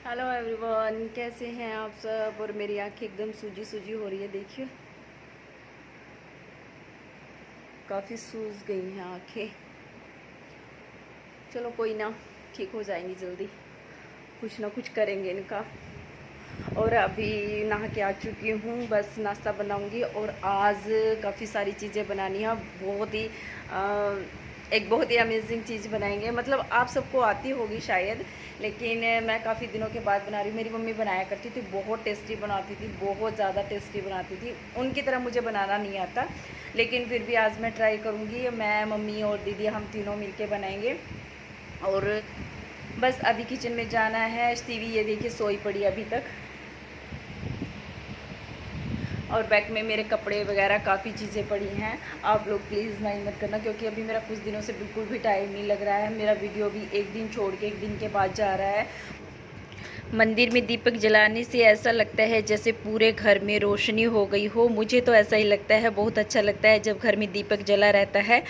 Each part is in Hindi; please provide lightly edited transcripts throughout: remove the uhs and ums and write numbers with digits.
हेलो एवरीवन, कैसे हैं आप सब। और मेरी आंखें एकदम सूजी सूजी हो रही है, देखिए काफ़ी सूज गई हैं आंखें। चलो कोई ना, ठीक हो जाएंगी जल्दी, कुछ ना कुछ करेंगे इनका। और अभी नहा के आ चुकी हूँ, बस नाश्ता बनाऊँगी। और आज काफ़ी सारी चीज़ें बनानी है, एक बहुत ही अमेजिंग चीज़ बनाएंगे। मतलब आप सबको आती होगी शायद, लेकिन मैं काफ़ी दिनों के बाद बना रही हूँ। मेरी मम्मी बनाया करती थी, बहुत टेस्टी बनाती थी, बहुत ज़्यादा टेस्टी बनाती थी। उनकी तरह मुझे बनाना नहीं आता, लेकिन फिर भी आज मैं ट्राई करूँगी। मैं, मम्मी और दीदी, हम तीनों मिलके बनाएंगे। और बस अभी किचन में जाना है। सीवी ये देखिए सोई पड़ी अभी तक। और बैग में मेरे कपड़े वगैरह काफ़ी चीज़ें पड़ी हैं। आप लोग प्लीज़ माइंड मत करना, क्योंकि अभी मेरा कुछ दिनों से बिल्कुल भी टाइम नहीं लग रहा है। मेरा वीडियो भी एक दिन छोड़ के एक दिन के बाद जा रहा है। मंदिर में दीपक जलाने से ऐसा लगता है जैसे पूरे घर में रोशनी हो गई हो। मुझे तो ऐसा ही लगता है, बहुत अच्छा लगता है जब घर में दीपक जला रहता है।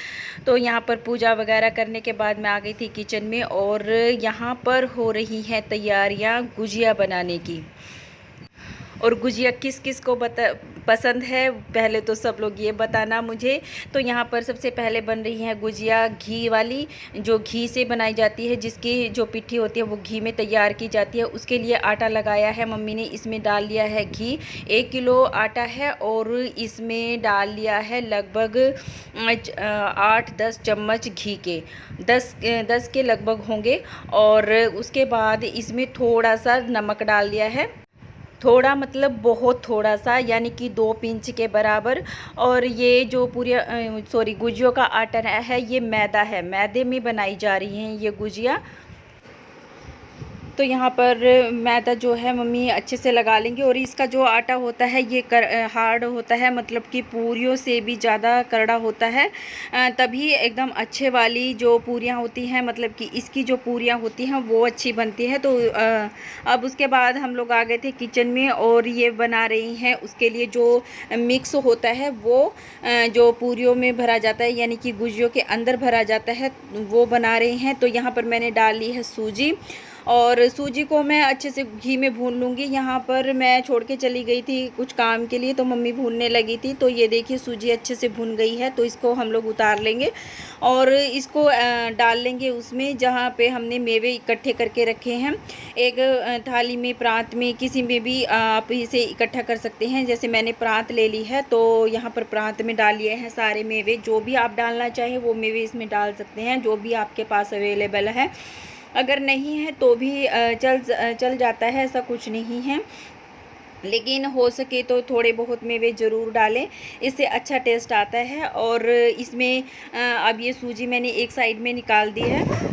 तो यहाँ पर पूजा वगैरह करने के बाद मैं आ गई थी किचन में, और यहाँ पर हो रही हैं तैयारियाँ गुजिया बनाने की। और गुजिया किस किस को पसंद है, पहले तो सब लोग ये बताना मुझे। तो यहाँ पर सबसे पहले बन रही है गुजिया घी वाली, जो घी से बनाई जाती है, जिसकी जो पिट्ठी होती है वो घी में तैयार की जाती है। उसके लिए आटा लगाया है मम्मी ने, इसमें डाल लिया है घी। 1 किलो आटा है और इसमें डाल लिया है लगभग 8-10 चम्मच घी के, 10 के लगभग होंगे। और उसके बाद इसमें थोड़ा सा नमक डाल दिया है, थोड़ा मतलब बहुत थोड़ा सा, यानी कि 2 पिंच के बराबर। और ये जो पूरी गुजियों का आटा है, ये मैदा है, मैदे में बनाई जा रही हैं ये गुजिया। तो यहाँ पर मैदा जो है मम्मी अच्छे से लगा लेंगे। और इसका जो आटा होता है ये हार्ड होता है, मतलब कि पूरियों से भी ज़्यादा करड़ा होता है। तभी एकदम अच्छे वाली जो पूरियाँ होती हैं, मतलब कि इसकी जो पूरियाँ होती हैं वो अच्छी बनती हैं। तो अब उसके बाद हम लोग आ गए थे किचन में, और ये बना रही हैं उसके लिए जो मिक्स होता है वो जो पूरियों में भरा जाता है, यानी कि गुजियों के अंदर भरा जाता है, वो बना रहे हैं। तो यहाँ पर मैंने डाल ली है सूजी, और सूजी को मैं अच्छे से घी में भून लूँगी। यहाँ पर मैं छोड़ के चली गई थी कुछ काम के लिए, तो मम्मी भूनने लगी थी। तो ये देखिए सूजी अच्छे से भून गई है, तो इसको हम लोग उतार लेंगे और इसको डाल लेंगे उसमें जहाँ पे हमने मेवे इकट्ठे करके रखे हैं। एक थाली में, प्रांत में, किसी में भी आप इसे इकट्ठा कर सकते हैं। जैसे मैंने प्रांत ले ली है, तो यहाँ पर प्रांत में डाल लिए हैं सारे मेवे। जो भी आप डालना चाहें वो मेवे इसमें डाल सकते हैं, जो भी आपके पास अवेलेबल है। अगर नहीं है तो भी चल जाता है, ऐसा कुछ नहीं है। लेकिन हो सके तो थोड़े बहुत मेवे ज़रूर डालें, इससे अच्छा टेस्ट आता है। और इसमें अब ये सूजी मैंने एक साइड में निकाल दी है।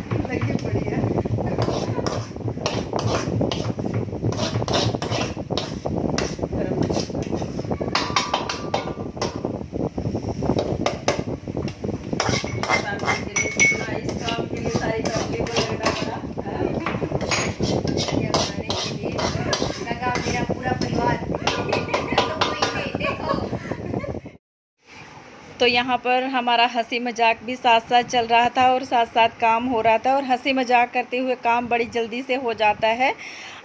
तो यहाँ पर हमारा हंसी मजाक भी साथ साथ चल रहा था और साथ साथ काम हो रहा था। और हंसी मजाक करते हुए काम बड़ी जल्दी से हो जाता है,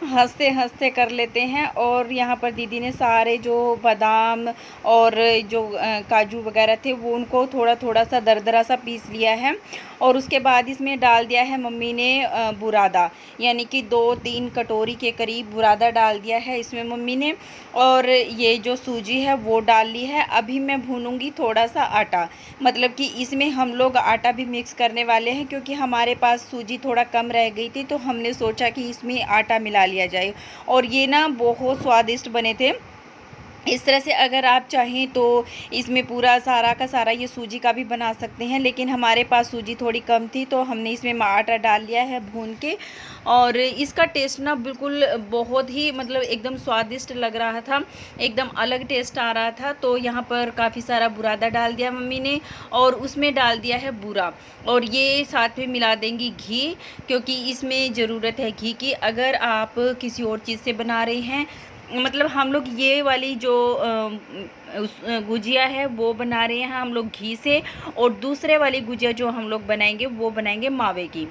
हंसते हंसते कर लेते हैं। और यहाँ पर दीदी ने सारे जो बादाम और जो काजू वगैरह थे वो उनको थोड़ा थोड़ा सा दरदरा सा पीस लिया है। और उसके बाद इसमें डाल दिया है मम्मी ने बुरादा, यानी कि 2-3 कटोरी के करीब बुरादा डाल दिया है इसमें मम्मी ने। और ये जो सूजी है वो डाल ली है। अभी मैं भूनूंगी थोड़ा सा आटा, मतलब कि इसमें हम लोग आटा भी मिक्स करने वाले हैं, क्योंकि हमारे पास सूजी थोड़ा कम रह गई थी, तो हमने सोचा कि इसमें आटा मिला लिया जाए। और ये ना बहुत स्वादिष्ट बने थे। इस तरह से अगर आप चाहें तो इसमें पूरा सारा का सारा ये सूजी का भी बना सकते हैं, लेकिन हमारे पास सूजी थोड़ी कम थी, तो हमने इसमें आटा डाल लिया है भून के। और इसका टेस्ट ना बिल्कुल बहुत ही, मतलब एकदम स्वादिष्ट लग रहा था, एकदम अलग टेस्ट आ रहा था। तो यहाँ पर काफ़ी सारा बुरादा डाल दिया मम्मी ने, और उसमें डाल दिया है बूरा। और ये साथ में मिला देंगी घी, क्योंकि इसमें ज़रूरत है घी की। अगर आप किसी और चीज़ से बना रहे हैं, मतलब हम लोग ये वाली जो गुजिया है वो बना रहे हैं हम लोग घी से, और दूसरे वाली गुजिया जो हम लोग बनाएंगे वो बनाएंगे मावे की।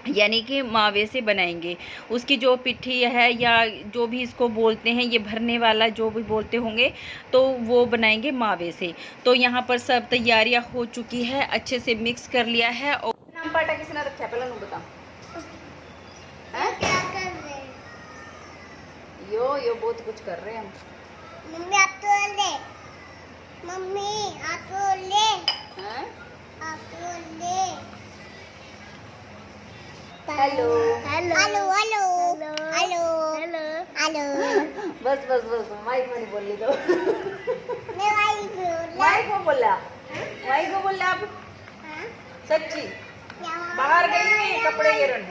यानी कि मावे से बनाएंगे। उसकी जो पिट्ठी है या जो भी इसको बोलते हैं, ये भरने वाला जो भी बोलते होंगे, तो वो बनाएंगे मावे से। तो यहाँ पर सब तैयारियाँ हो चुकी है, अच्छे से मिक्स कर लिया है। और नाम पाटा किसने रखा है पहले बता। क्या कर रहे हैं? यो बहुत कुछ कर रहे हैं हम। मम्मी आप तो ले, मम्मी आप तो ले, हैं? आप तो ले। Hello hello hello hello hello hello hello. बस बस बस माइक में नहीं बोल ली तो। मैं वाई बोला। माइक में बोला, माइक में बोला आप। सच्ची बाहर गई हुई कपड़े गिरन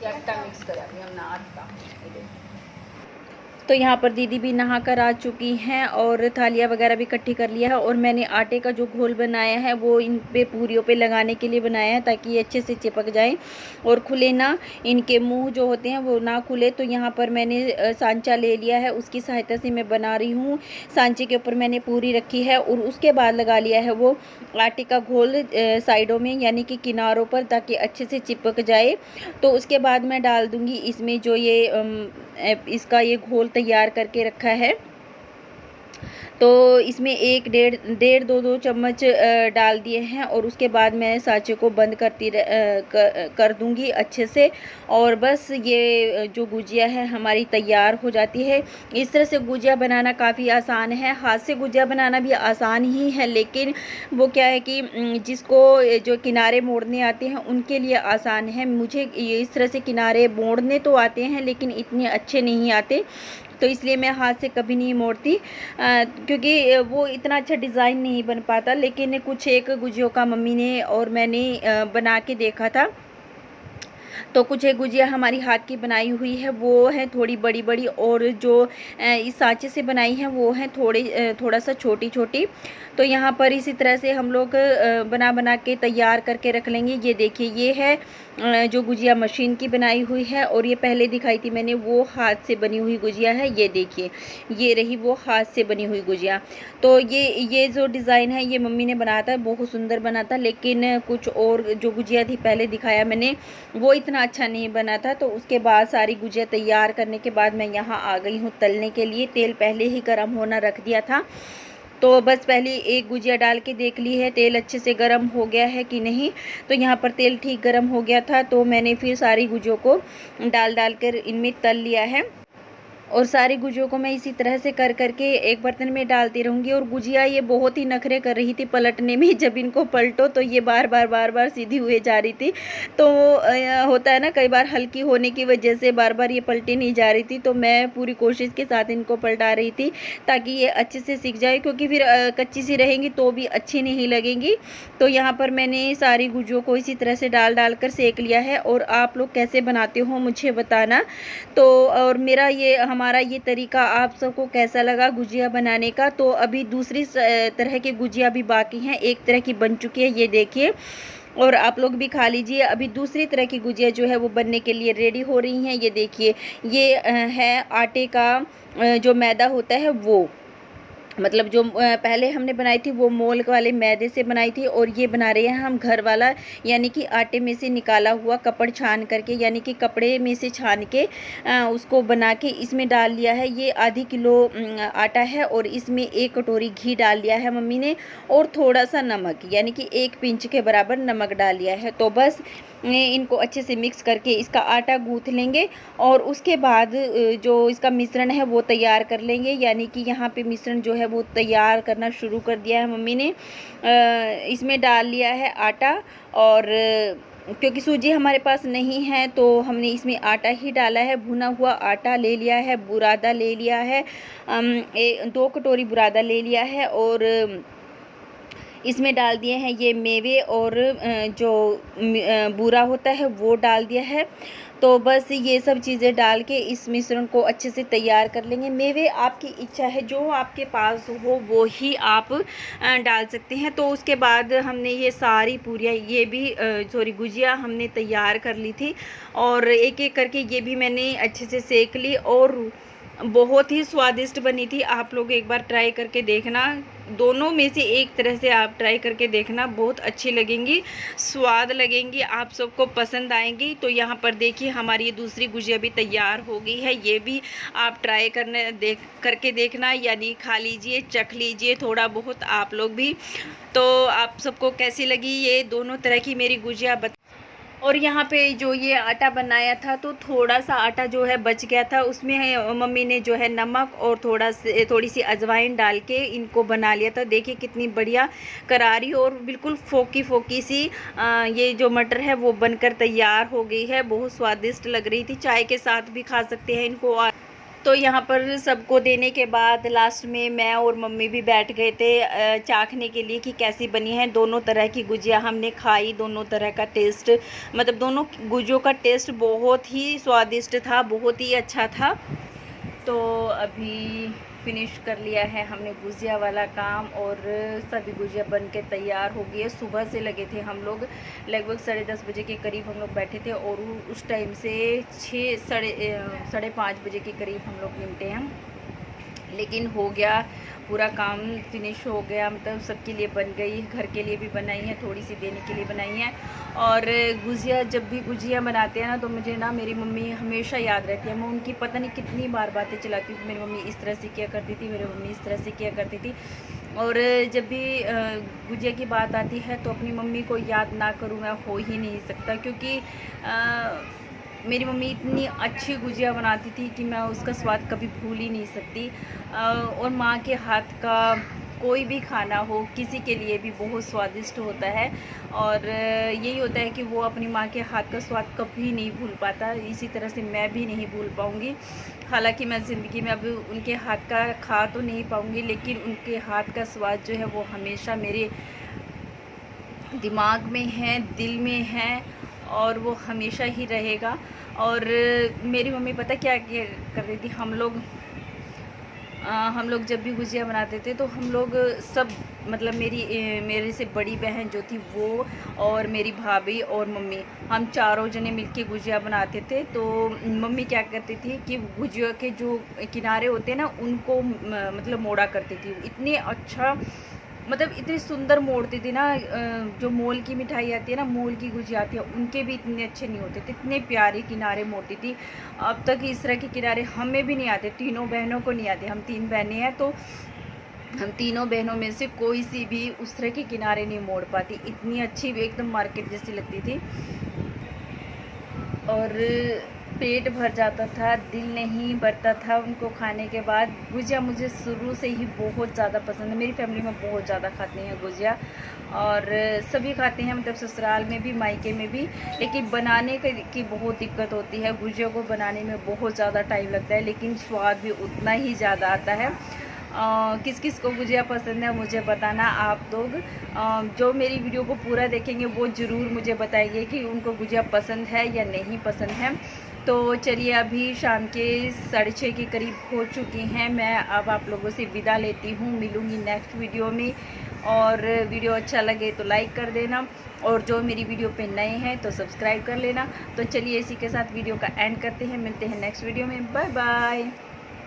आटा मिक्स करा अभी हमने आटा। तो यहाँ पर दीदी भी नहा कर आ चुकी हैं और थालियाँ वगैरह भी इकट्ठी कर लिया है। और मैंने आटे का जो घोल बनाया है वो इन पे पूरियों पे लगाने के लिए बनाया है, ताकि ये अच्छे से चिपक जाए और खुले ना, इनके मुंह जो होते हैं वो ना खुले। तो यहाँ पर मैंने सांचा ले लिया है, उसकी सहायता से मैं बना रही हूँ। सांचे के ऊपर मैंने पूरी रखी है और उसके बाद लगा लिया है वो आटे का घोल साइडों में, यानी कि किनारों पर, ताकि अच्छे से चिपक जाए। तो उसके बाद मैं डाल दूँगी इसमें जो ये इसका ये घोल तैयार करके रखा है। तो इसमें एक डेढ़ दो चम्मच डाल दिए हैं और उसके बाद मैं सांचे को बंद कर दूंगी अच्छे से। और बस ये जो गुजिया है हमारी तैयार हो जाती है। इस तरह से गुजिया बनाना काफ़ी आसान है। हाथ से गुजिया बनाना भी आसान ही है, लेकिन वो क्या है कि जिसको जो किनारे मोड़ने आते हैं उनके लिए आसान है। मुझे इस तरह से किनारे मोड़ने तो आते हैं, लेकिन इतने अच्छे नहीं आते, तो इसलिए मैं हाथ से कभी नहीं मोड़ती, क्योंकि वो इतना अच्छा डिज़ाइन नहीं बन पाता। लेकिन कुछ एक गुजियों का मम्मी ने और मैंने बना के देखा था, तो कुछ एक गुजिया हमारी हाथ की बनाई हुई है वो है थोड़ी बड़ी बड़ी, और जो इस सांचे से बनाई है वो है थोड़ा सा छोटी छोटी। तो यहाँ पर इसी तरह से हम लोग बना के तैयार करके रख लेंगे। ये देखिए, ये है जो गुजिया मशीन की बनाई हुई है, और ये पहले दिखाई थी मैंने वो हाथ से बनी हुई गुजिया है। ये देखिए, ये रही वो हाथ से बनी हुई गुजिया। तो ये जो डिज़ाइन है ये मम्मी ने बनाया था, बहुत सुंदर बना था। लेकिन कुछ और जो गुजिया थी पहले दिखाया मैंने, वो इतना अच्छा नहीं बना था। तो उसके बाद सारी गुजिया तैयार करने के बाद मैं यहाँ आ गई हूँ तलने के लिए। तेल पहले ही गर्म होना रख दिया था, तो बस पहले एक गुजिया डाल के देख ली है तेल अच्छे से गर्म हो गया है कि नहीं। तो यहाँ पर तेल ठीक गर्म हो गया था, तो मैंने फिर सारी गुजियों को डाल कर इनमें तल लिया है। और सारी गुजियों को मैं इसी तरह से कर करके एक बर्तन में डालती रहूँगी। और गुजिया ये बहुत ही नखरे कर रही थी पलटने में, जब इनको पलटो तो ये बार बार सीधी हुए जा रही थी। तो होता है ना, कई बार हल्की होने की वजह से बार बार ये पलटी नहीं जा रही थी। तो मैं पूरी कोशिश के साथ इनको पलटा रही थी, ताकि ये अच्छे से सीख जाए, क्योंकि फिर कच्ची सी रहेंगी तो भी अच्छी नहीं लगेंगी। तो यहाँ पर मैंने सारी गुजियों को इसी तरह से डाल कर सेक लिया है। और आप लोग कैसे बनाते हो मुझे बताना। तो और मेरा हमारा ये तरीका आप सबको कैसा लगा गुजिया बनाने का। तो अभी दूसरी तरह की गुजिया भी बाकी हैं, एक तरह की बन चुकी है, ये देखिए, और आप लोग भी खा लीजिए। अभी दूसरी तरह की गुजिया जो है वो बनने के लिए रेडी हो रही हैं। ये देखिए, ये है आटे का जो मैदा होता है वो, मतलब जो पहले हमने बनाई थी वो मोल वाले मैदे से बनाई थी, और ये बना रहे हैं हम घर वाला, यानी कि आटे में से निकाला हुआ कपड़ छान करके, यानी कि कपड़े में से छान के उसको बना के इसमें डाल लिया है। ये आधी किलो आटा है, और इसमें 1 कटोरी घी डाल लिया है मम्मी ने, और थोड़ा सा नमक, यानी कि 1 पिंच के बराबर नमक डाल लिया है। तो बस इनको अच्छे से मिक्स करके इसका आटा गूँथ लेंगे, और उसके बाद जो इसका मिश्रण है वो तैयार कर लेंगे। यानी कि यहाँ पे मिश्रण जो है वो तैयार करना शुरू कर दिया है मम्मी ने। इसमें डाल लिया है आटा, और क्योंकि सूजी हमारे पास नहीं है तो हमने इसमें आटा ही डाला है। भुना हुआ आटा ले लिया है, बुरादा ले लिया है, 2 कटोरी बुरादा ले लिया है, और इसमें डाल दिए हैं ये मेवे, और जो बूरा होता है वो डाल दिया है। तो बस ये सब चीज़ें डाल के इस मिश्रण को अच्छे से तैयार कर लेंगे। मेवे आपकी इच्छा है, जो आपके पास हो वो ही आप डाल सकते हैं। तो उसके बाद हमने ये सारी पूरियाँ, ये भी गुजिया हमने तैयार कर ली थी, और एक एक करके ये भी मैंने अच्छे से सेक ली। और बहुत ही स्वादिष्ट बनी थी। आप लोग एक बार ट्राई करके देखना, दोनों में से एक तरह से आप ट्राई करके देखना, बहुत अच्छी लगेंगी, स्वाद लगेंगी, आप सबको पसंद आएंगी। तो यहाँ पर देखिए हमारी ये दूसरी गुजिया भी तैयार हो गई है, ये भी आप ट्राई करके देखना, यानी खा लीजिए, चख लीजिए थोड़ा बहुत आप लोग भी। तो आप सबको कैसी लगी ये दोनों तरह की मेरी गुजिया और यहाँ पे जो ये आटा बनाया था तो थोड़ा सा आटा जो है बच गया था, उसमें मम्मी ने जो है नमक और थोड़ी सी अजवाइन डाल के इनको बना लिया था। देखिए कितनी बढ़िया करारी और बिल्कुल फोकी फोकी सी ये जो मटर है वो बनकर तैयार हो गई है। बहुत स्वादिष्ट लग रही थी, चाय के साथ भी खा सकते हैं इनको। तो यहाँ पर सबको देने के बाद लास्ट में मैं और मम्मी भी बैठ गए थे चाखने के लिए कि कैसी बनी है। दोनों तरह की गुजिया हमने खाई, दोनों तरह का टेस्ट, मतलब दोनों गुजियों का टेस्ट बहुत ही स्वादिष्ट था, बहुत ही अच्छा था। तो अभी फिनिश कर लिया है हमने गुजिया वाला काम और सभी गुजिया बन के तैयार हो गई है। सुबह से लगे थे हम लोग, लगभग 10:30 बजे के करीब हम लोग बैठे थे और उस टाइम से 5:30 बजे के करीब हम लोग निपटे हैं। लेकिन हो गया, पूरा काम फिनिश हो गया, मतलब सबके लिए बन गई, घर के लिए भी बनाई है, थोड़ी सी देने के लिए बनाई है। और गुजिया, जब भी गुजिया बनाते हैं ना तो मुझे ना मेरी मम्मी हमेशा याद रहती है। मैं उनकी पता नहीं कितनी बार बातें चलाती हूँ, मेरी मम्मी इस तरह से किया करती थी, मेरी मम्मी इस तरह से किया करती थी। और जब भी गुजिया की बात आती है तो अपनी मम्मी को याद ना करूँ मैं हो ही नहीं सकता, क्योंकि मेरी मम्मी इतनी अच्छी गुजिया बनाती थी कि मैं उसका स्वाद कभी भूल ही नहीं सकती। और माँ के हाथ का कोई भी खाना हो किसी के लिए भी बहुत स्वादिष्ट होता है, और यही होता है कि वो अपनी माँ के हाथ का स्वाद कभी नहीं भूल पाता। इसी तरह से मैं भी नहीं भूल पाऊँगी। हालांकि मैं ज़िंदगी में अब उनके हाथ का खा तो नहीं पाऊँगी, लेकिन उनके हाथ का स्वाद जो है वो हमेशा मेरे दिमाग में है, दिल में है, और वो हमेशा ही रहेगा। और मेरी मम्मी पता क्या कर रही थी, हम लोग जब भी गुजिया बनाते थे तो हम लोग सब, मतलब मेरे से बड़ी बहन जो थी वो, और मेरी भाभी और मम्मी, हम चारों जने मिलके गुजिया बनाते थे। तो मम्मी क्या करती थी कि गुजिया के जो किनारे होते हैं ना उनको मतलब मोड़ा करती थी। इतने अच्छा, मतलब इतनी सुंदर मोड़ती थी ना। जो मोल की मिठाई आती है ना, मोल की गुजिया आती है, उनके भी इतने अच्छे नहीं होते थे, इतने प्यारे किनारे मोड़ती थी। अब तक इस तरह के किनारे हमें भी नहीं आते, तीनों बहनों को नहीं आते। हम 3 बहनें हैं तो हम तीनों बहनों में से कोई सी भी उस तरह के किनारे नहीं मोड़ पाती। इतनी अच्छी, एकदम मार्केट जैसी लगती थी और पेट भर जाता था, दिल नहीं भरता था उनको खाने के बाद। गुजिया मुझे शुरू से ही बहुत ज़्यादा पसंद है, मेरी फैमिली में बहुत ज़्यादा खाते हैं गुजिया, और सभी खाते हैं, मतलब ससुराल में भी मायके में भी। लेकिन बनाने की बहुत दिक्कत होती है, गुजिया को बनाने में बहुत ज़्यादा टाइम लगता है, लेकिन स्वाद भी उतना ही ज़्यादा आता है। किस किस को गुजिया पसंद है मुझे बताना आप लोग। जो मेरी वीडियो को पूरा देखेंगे वो ज़रूर मुझे बताइए कि उनको गुजिया पसंद है या नहीं पसंद है। तो चलिए अभी शाम के 6:30 के करीब हो चुकी हैं। मैं अब आप लोगों से विदा लेती हूँ, मिलूँगी नेक्स्ट वीडियो में। और वीडियो अच्छा लगे तो लाइक कर देना, और जो मेरी वीडियो पे नए हैं तो सब्सक्राइब कर लेना। तो चलिए इसी के साथ वीडियो का एंड करते हैं, मिलते हैं नेक्स्ट वीडियो में। Bye bye.